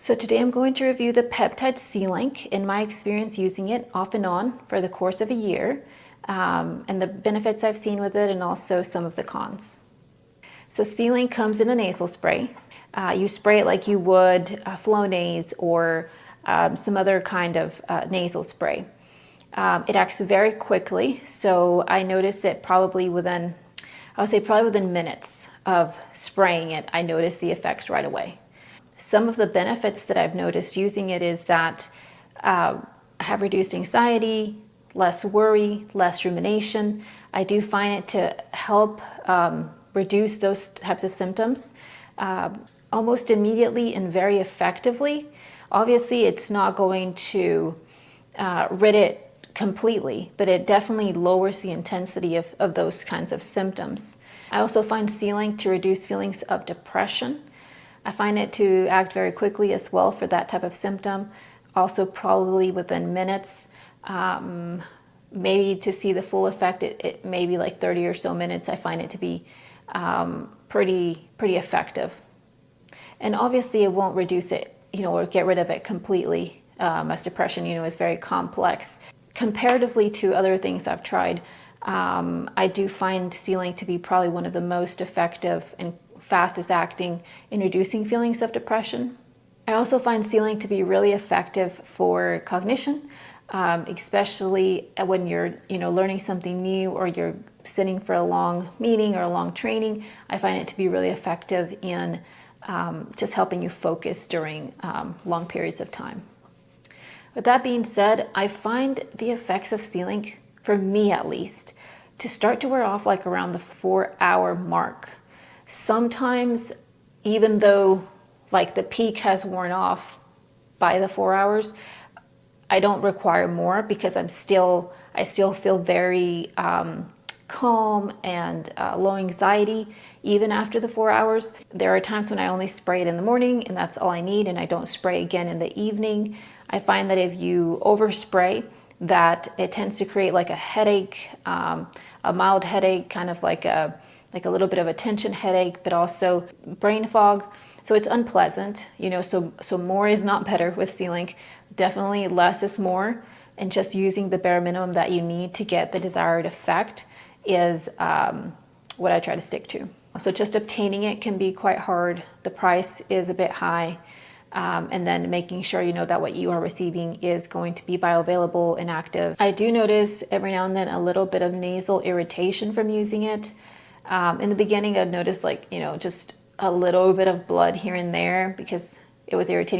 So today I'm going to review the peptide C-Link in my experience using it off and on for the course of a year, and the benefits I've seen with it and also some of the cons. So C-Link comes in a nasal spray. You spray it like you would Flonase or some other kind of nasal spray. It acts very quickly, so I noticed it probably within minutes of spraying it. I noticed the effects right away. Some of the benefits that I've noticed using it is that I have reduced anxiety, less worry, less rumination. I do find it to help reduce those types of symptoms almost immediately and very effectively. Obviously, it's not going to rid it completely, but it definitely lowers the intensity of those kinds of symptoms. I also find C-Link to reduce feelings of depression. I find it to act very quickly as well for that type of symptom, also probably within minutes. Maybe to see the full effect, it may be like 30 or so minutes. I find it to be pretty effective. And obviously it won't reduce it, or get rid of it completely, as depression, is very complex. Comparatively to other things I've tried, I do find C-Link to be probably one of the most effective and fastest acting in reducing feelings of depression. I also find C-Link to be really effective for cognition, especially when you're learning something new or you're sitting for a long meeting or a long training. I find it to be really effective in just helping you focus during long periods of time. With that being said, I find the effects of C-Link, for me at least, to start to wear off like around the 4-hour mark. Sometimes, even though like the peak has worn off by the 4 hours, I don't require more because I still feel very calm and low anxiety even after the 4 hours. There are times when I only spray it in the morning and that's all I need, and I don't spray again in the evening. I find that if you overspray, that it tends to create like a headache, a mild headache, kind of like a little bit of a tension headache, but also brain fog. So it's unpleasant, so more is not better with C-Link. Definitely less is more, and just using the bare minimum that you need to get the desired effect is what I try to stick to. So just obtaining it can be quite hard. The price is a bit high. And then making sure that what you are receiving is going to be bioavailable and active. I do notice every now and then a little bit of nasal irritation from using it. In the beginning, I'd noticed just a little bit of blood here and there because it was irritating